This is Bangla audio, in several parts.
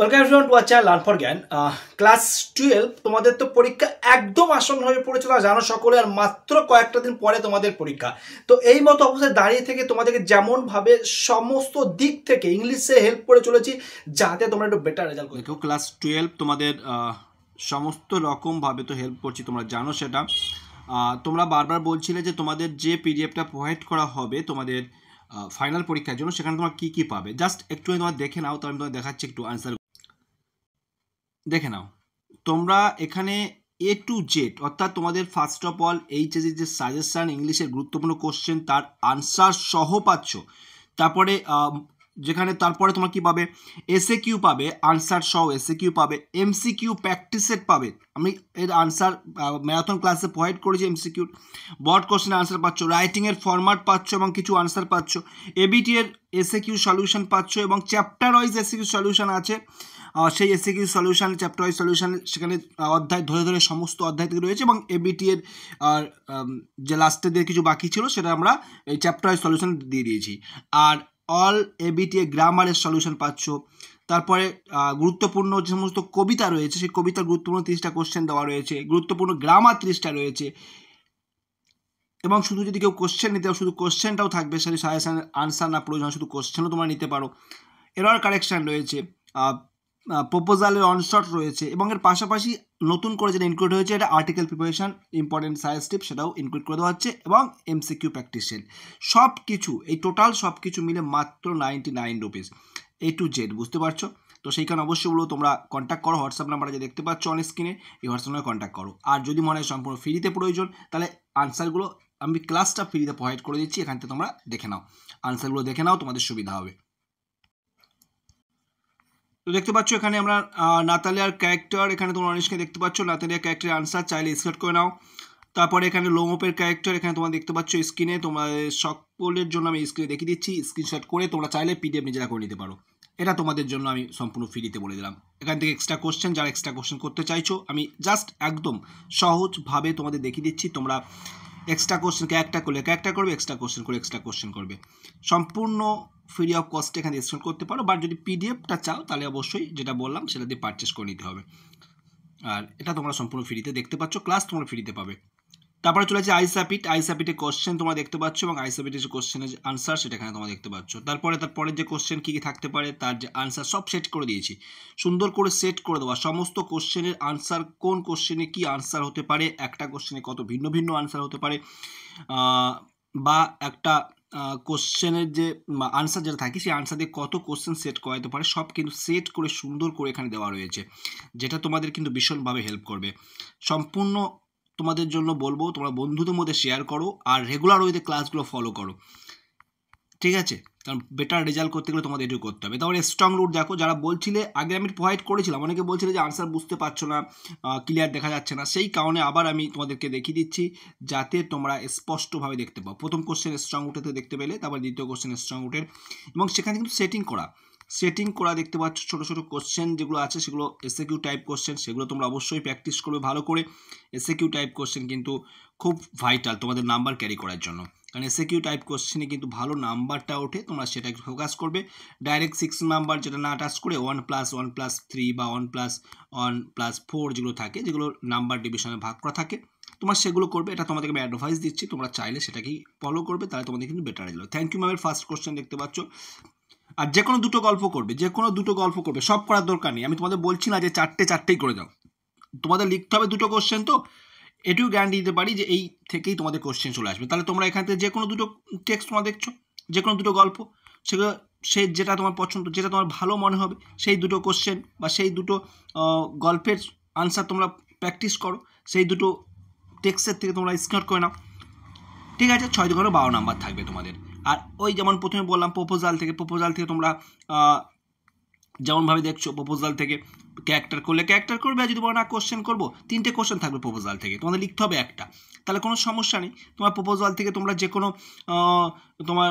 Welcome everyone to our channel learn for জ্ঞান। ক্লাস 12 তোমাদের তো পরীক্ষা একদম আসন্ন হয়ে পড়েছিল, জানো সকলে, আর মাত্র কয়েকটা দিন পরে তোমাদের পরীক্ষা। তো এই মতো অবস্থায় দাঁড়িয়ে থেকে তোমাদেরকে যেমন ভাবে সমস্ত দিক থেকে ইংলিশে হেল্প করে চলেছি যাতে তোমরা একটু বেটার রেজাল্ট করো। দেখো, ক্লাস 12 তোমাদের সমস্ত রকমভাবে তো হেল্প করছি, তোমরা জানো সেটা। তোমরা বারবার বলছিলে যে তোমাদের যে পিডিএফটা প্রোভাইড করা হবে তোমাদের ফাইনাল পরীক্ষার জন্য, সেখানে তোমরা কী কী পাবে জাস্ট একটু তোমরা দেখে নাও। তো আমি তোমাদের দেখাচ্ছি, একটু আনসার দেখে নাও। তোমরা এখানে A to Z অর্থাৎ তোমাদের ফার্স্ট অফ অল এইচএসের যে সাজেশান, ইংলিশের গুরুত্বপূর্ণ কোশ্চেন তার আনসার সহ পাচ্ছ। তারপরে তারপরে তোমরা কি পাবে, এসএ কিউ পাবে, আনসার সহ এসএ কিউ পাবে, এমসিকিউ প্র্যাকটিস সেট পাবে। আমি এর আনসার ম্যারাথন ক্লাসে প্রোভাইড করেছি। এমসিকিউর বড কোশ্চেনের আনসার পাচ্ছ, রাইটিংয়ের ফরম্যাট পাচ্ছ এবং কিছু আনসার পাচ্ছ, এবিটি এর এসএ কিউ সলিউশন পাচ্ছ এবং chapter wise SA Q solution আছে। সেই SA Q solution, chapter wise solution, সেখানে অধ্যায় ধরে ধরে সমস্ত অধ্যায় থেকে রয়েছে এবং এবিটি এর যে লাস্টের দিয়ে কিছু বাকি ছিল সেটা আমরা এই চ্যাপ্টার ওয়াইজ সলিউশন দিয়ে দিয়েছি। আর অল এবিটি এ গ্রামারের সলিউশন পাচ্ছ। তারপরে গুরুত্বপূর্ণ যে সমস্ত কবিতা রয়েছে সেই কবিতার গুরুত্বপূর্ণ 30টা কোশ্চেন দেওয়া রয়েছে, গুরুত্বপূর্ণ গ্রামার 30টা রয়েছে এবং শুধু যদি কেউ কোশ্চেন নিতে হবে শুধু কোশ্চেনটাও থাকবে, সেই সাজেশনের আনসার না প্রয়োজন, শুধু কোশ্চেনও তোমরা নিতে পারো। এরর কারেকশান রয়েছে, প্রপোজালের অনশট রয়েছে এবং এর পাশাপাশি নতুন করে যেটা ইনক্লুড হয়েছে এটা আর্টিকেল প্রিপারেশন, ইম্পর্টেন্ট সায়েন্স টিপ, সেটাও ইনক্লুড করে দেওয়া হচ্ছে এবং এমসিকিউ প্র্যাকটিস সেট। সব কিছু, এই টোটাল সব কিছু মিলে মাত্র 99 রুপিস, A to Z, বুঝতে পারছো? তো সেইখানে অবশ্যই বলবো তোমরা কন্ট্যাক্ট করো। হোয়াটসঅ্যাপ নাম্বারে যে দেখতে পাচ্ছ অন স্ক্রিনে, এই হোয়াটসঅ্যাপ নাম্বারে কন্ট্যাক্ট করো। আর যদি মনে হয় সম্পূর্ণ ফ্রিতে প্রয়োজন, তাহলে আনসারগুলো আমি ক্লাসটা ফ্রিতে প্রোভাইড করে দিচ্ছি, এখান থেকে তোমরা দেখে নাও, আনসারগুলো দেখে নাও, তোমাদের সুবিধা হবে। তো দেখতে পাচ্ছ এখানে আমরা নাতালিয়ার ক্যারেক্টার, এখানে তোমরা অনেককে দেখতে পাচ্ছ নাতালিয়ার ক্যারেক্টারের আনসার, চাইলে স্ক্রিনশট করে নাও। তারপরে এখানে লোমোপের ক্যারেক্টার, এখানে তোমরা দেখতে পাচ্ছ স্ক্রিনে, তোমাদের সকলের জন্য আমি স্ক্রিনে দেখিয়ে দিচ্ছি, স্ক্রিনশট করে তোমরা চাইলে পিডিএফ নিজেরা করে নিতে পারো। এটা তোমাদের জন্য আমি সম্পূর্ণ ফ্রিতে বলে দিলাম। এখান থেকে এক্সট্রা কোশ্চেন, যারা এক্সট্রা কোশ্চেন করতে চাইছো, আমি জাস্ট একদম সহজভাবে তোমাদের দেখিয়ে দিচ্ছি। তোমরা এক্সট্রা কোশ্চেন ক্যারেক্টার করলে ক্যারেক্টার করবে, এক্সট্রা কোশ্চেন করে এক্সট্রা কোশ্চেন করবে, সম্পূর্ণ ফ্রি অফ কস্টে এখানে স্ক্রিন করতে পারো। বাট যদি পিডিএফটা চাও তাহলে অবশ্যই যেটা বললাম সেটা দিয়ে পারচেস করে নিতে হবে। আর এটা তোমরা সম্পূর্ণ ফ্রিতে দেখতে পাচ্ছ, ক্লাস তোমরা ফ্রিতে পাবে। তারপরে চলে যাচ্ছে আইসাপিট, আইসাপিটে কোশ্চেন তোমরা দেখতে পাচ্ছ এবং আইসাপিটের যে কোশ্চেনের যে আনসার সেটা এখানে তোমরা দেখতে পাচ্ছ। তারপরের যে কোশ্চেন কী কী থাকতে পারে তার যে আনসার সব সেট করে দিয়েছি, সুন্দর করে সেট করে দেওয়া সমস্ত কোশ্চেনের আনসার, কোন কোশ্চেনে কী আনসার হতে পারে, একটা কোশ্চেনে কত ভিন্ন ভিন্ন আনসার হতে পারে, বা একটা কোশ্চেনের যে আনসার যেটা থাকে সেই আনসার দিয়ে কত কোশ্চেন সেট করা যেতে পারে, সব কিন্তু সেট করে সুন্দর করে এখানে দেওয়া রয়েছে, যেটা তোমাদের কিন্তু ভীষণভাবে হেল্প করবে। সম্পূর্ণ তোমাদের জন্য বলবো তোমরা বন্ধুদের মধ্যে শেয়ার করো আর রেগুলার ওইতে ক্লাসগুলো ফলো করো, ঠিক আছে? কারণ বেটার রেজাল্ট করতে গেলে তোমাদের এটুকু করতে হবে। তারপরে স্ট্রং রুট দেখো, যারা বলছিলে আগে আমি প্রোভাইড করেছিলাম, অনেকে বলছিলে যে আনসার বুঝতে পারছো না, ক্লিয়ার দেখা যাচ্ছে না, সেই কারণে আবার আমি তোমাদেরকে দেখিয়ে দিচ্ছি যাতে তোমরা স্পষ্টভাবে দেখতে পাও। প্রথম কোশ্চেন স্ট্রং রুটেতে দেখতে পেলে, তারপর দ্বিতীয় কোশ্চেন স্ট্রং রুটের, এবং সেখানে কিন্তু সেটিং করা দেখতে পাচ্ছ। ছোটো ছোটো কোশ্চেন যেগুলো আছে সেগুলো এসএকিউ টাইপ কোশ্চেন, সেগুলো তোমরা অবশ্যই প্র্যাকটিস করবে ভালো করে। এসএকিউ টাইপ কোশ্চেন কিন্তু খুব ভাইটাল তোমাদের নাম্বার ক্যারি করার জন্য, কারণ এসএকিউ টাইপ কোশ্চেনে কিন্তু ভালো নাম্বারটা ওঠে, তোমরা সেটা একটু ফোকাস করবে। ডাইরেক্ট 6 নাম্বার যেটা না টাচ করে 1+1+3 বা 1+1+4 যেগুলো থাকে, যেগুলো নাম্বার ডিভিশনে ভাগ করা থাকে, তোমরা সেগুলো করবে। এটা তোমাদেরকে আমি অ্যাডভাইস দিচ্ছি, তোমরা চাইলে সেটাকেই ফলো করবে, তাহলে তোমাদের কিন্তু বেটার রেজাল্ট। থ্যাংক ইউ ম্যামের ফার্স্ট কোশ্চেন দেখতে পাচ্ছ। আর যে কোনো দুটো গল্প করবে, সব করার দরকার নেই। আমি তোমাদের বলছি না যে চারটেই করে দাও, তোমাদের লিখতে হবে দুটো কোশ্চেন। তো এটুকু গ্যারান্টি দিতে পারি যে এই থেকেই তোমাদের কোশ্চেন চলে আসবে। তাহলে তোমরা এখান থেকে যে কোনো দুটো টেক্সট তোমরা দেখছো, যে কোনো দুটো গল্প, সেগুলো যেটা তোমার পছন্দ, যেটা তোমার ভালো মনে হবে, সেই দুটো কোশ্চেন বা সেই দুটো গল্পের আনসার তোমরা প্র্যাকটিস করো, সেই দুটো টেক্সটের থেকে তোমরা স্ক্রিনশট করে নাও, ঠিক আছে? 6×12 নাম্বার থাকবে তোমাদের। আর ওই যেমন প্রথমে বললাম প্রপোজাল থেকে তোমরা যেমনভাবে দেখছো, প্রপোজাল থেকে ক্যারেক্টার করলে ক্যারেক্টার করবে, আর যদি বলো না কোশ্চেন করবো, 3টে কোশ্চেন থাকবে প্রপোজাল থেকে, তোমাদের লিখতে হবে একটা, তাহলে কোনো সমস্যা নেই। তোমার প্রপোজাল থেকে তোমরা যে কোনো তোমার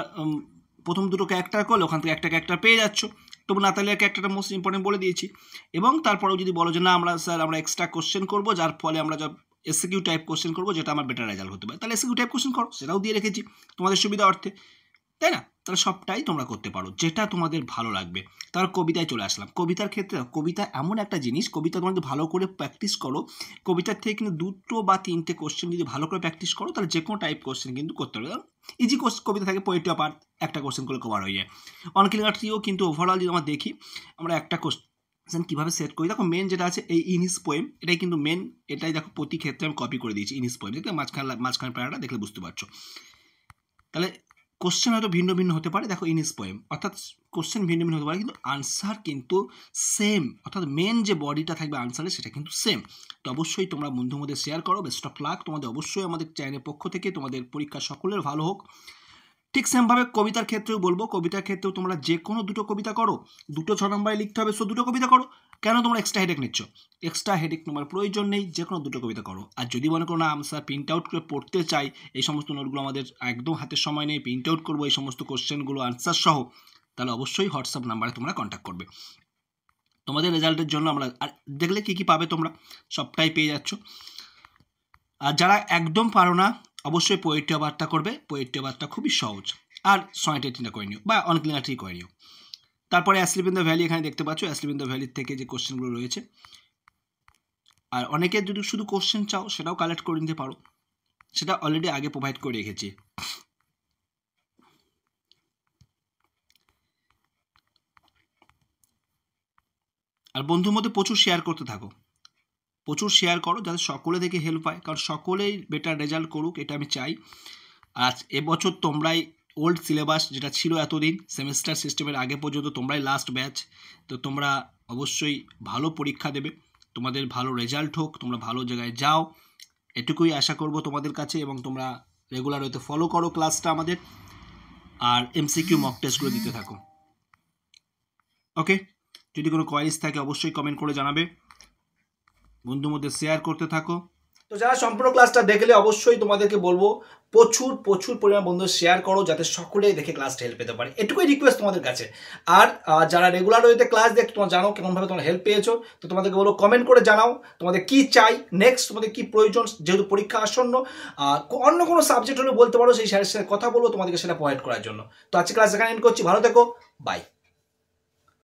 প্রথম দুটো ক্যারেক্টার করলে ওখান থেকে একটা ক্যারেক্টার পেয়ে যাচ্ছ। তবু নাতালিয়ার ক্যারেক্টারটা মোস্ট ইম্পর্টেন্ট বলে দিয়েছি। এবং তারপরেও যদি বলো যে না আমরা এক্সট্রা কোশ্চেন করবো, যার ফলে আমরা এসএকিউ টাইপ কোশ্চেন করবো, যেটা আমার বেটার রেজাল্ট হতে পারে, তাহলে এসএকিউ টাইপ কোশ্চেন করো, সেটাও দিয়ে রেখেছি তোমাদের সুবিধা অর্থে। তাই না? তাহলে সবটাই তোমরা করতে পারো, যেটা তোমাদের ভালো লাগবে। তার কবিতায় চলে আসলাম। কবিতার ক্ষেত্রে কবিতা এমন একটা জিনিস, কবিতা তোমাদের ভালো করে প্র্যাকটিস করো, কবিতার থেকে কিন্তু 2 বা 3টে কোশ্চেন যদি ভালো করে প্র্যাকটিস করো, তাহলে যে কোনো টাইপ কোশ্চেন কিন্তু করতে পারবে। ইজি কবিতা থাকে, পোয়েট্রি অফ আর্থ একটা কোশ্চেন করে কভার হয়ে যায়। অনক্লিয়ার ট্রিও কিন্তু ওভারঅল যদি আমরা দেখি, আমরা একটা কোশ্চেন কীভাবে সেট করি, দেখো মেন যেটা আছে এই ইন হিজ পোয়েম, এটাই কিন্তু মেন, এটাই দেখো প্রতি ক্ষেত্রে আমি কপি করে দিয়েছি। ইন হিজ পোয়েম দেখলে মাঝখানে প্যারাটা দেখলে বুঝতে পারছো। তাহলে কোশ্চেন হয়তো ভিন্ন ভিন্ন হতে পারে, দেখো ইন হিজ পোয়েম, অর্থাৎ কোশ্চেন ভিন্ন ভিন্ন হতে পারে, কিন্তু আনসার কিন্তু সেম, অর্থাৎ মেন যে বডিটা থাকবে আনসারে সেটা কিন্তু সেম। তো অবশ্যই তোমরা বন্ধুর মধ্যে শেয়ার করো। বেস্ট অফ লাক তোমাদের, অবশ্যই আমাদের চ্যানেলের পক্ষ থেকে তোমাদের পরীক্ষা সকলের ভালো হোক। ঠিক সেমভাবে কবিতার ক্ষেত্রেও বলবো, কবিতার ক্ষেত্রেও তোমরা যে কোনো 2টো কবিতা করো, 2টো 6 নম্বরে লিখতে হবে, 2টো কবিতা করো। কেন তোমরা এক্সট্রা হেডেক নিচ্ছ? এক্সট্রা হেডেক তোমার প্রয়োজন নেই, যে কোনো 2টো কবিতা করো। আর যদি মনে করো না আনসার প্রিন্ট আউট করে পড়তে চাই, এই সমস্ত নোটগুলো আমাদের একদম হাতের সময় নেই, প্রিন্ট আউট করবো এই সমস্ত কোশ্চেনগুলো আনসার সহ, তাহলে অবশ্যই হোয়াটসঅ্যাপ নাম্বারে তোমরা কন্ট্যাক্ট করবে। তোমাদের রেজাল্টের জন্য আমরা আর দেখলে কী কী পাবে তোমরা সবটাই পেয়ে যাচ্ছ। আর যারা একদম পারো না, অবশ্যই পোয়েট্রি অফ আর্থটা করবে। পোয়েট্রি অফ আর্থটা খুবই সহজ, আর সনেট 18টা করে নিও বা অনক্লিয়ার ট্রি করে নিও। তারপরে অ্যাসলিপ ইন দ্য ভ্যালি এখানে দেখতে পাচ্ছ, অ্যাসলিপ ইন দ্য ভ্যালির থেকে যে কোশ্চেনগুলো রয়েছে। আর অনেকে যদি শুধু কোশ্চেন চাও সেটাও কালেক্ট করে নিতে পারো, সেটা অলরেডি আগে প্রোভাইড করে রেখেছি। আর বন্ধুর মধ্যে প্রচুর শেয়ার করতে থাকো, প্রচুর শেয়ার করো, যাতে সকলে থেকে হেল্প পায়, কারণ সকলেই বেটার রেজাল্ট করুক এটা আমি চাই। আর এবছর তোমরাই ওল্ড সিলেবাস যেটা ছিল এতদিন সেমিস্টার সিস্টেমের আগে পর্যন্ত তোমরাই লাস্ট ব্যাচ, তো তোমরা অবশ্যই ভালো পরীক্ষা দেবে, তোমাদের ভালো রেজাল্ট হোক, তোমরা ভালো জায়গায় যাও, এটুকুই আশা করব তোমাদের কাছে। এবং তোমরা রেগুলার হয়তো ফলো করো ক্লাসটা আমাদের, আর এমসিকিউ মক টেস্টগুলো দিতে থাকো। ওকে, যদি কোনো কোয়ারিজ থাকে অবশ্যই কমেন্ট করে জানাবে, বন্ধুর মধ্যে শেয়ার করতে থাকো। তো যারা সম্পূর্ণ ক্লাসটা দেখলে অবশ্যই তোমাদেরকে বলবো প্রচুর প্রচুর পরিমাণ বন্ধু শেয়ার করো, যাতে সকলেই দেখে ক্লাসটা হেল্প পেতে পারে, এটুকুই রিকোয়েস্ট তোমাদের কাছে। আর যারা রেগুলার ওয়েতে ক্লাস দেখো, তোমরা জানো কেমনভাবে তোমরা হেল্প পেয়েছো, তো তোমাদেরকে বলো কমেন্ট করে জানাও তোমাদের কি চাই নেক্সট, তোমাদের কি প্রয়োজন, যেহেতু পরীক্ষা আসন্ন। অন্য কোনো সাবজেক্ট হলে বলতে পারো, সেই স্যারের সাথে কথা বলবো তোমাদেরকে সেটা প্রোভাইড করার জন্য। তো আজকে ক্লাস এখানে এন্ড করছি, ভালো থেকো, বাই।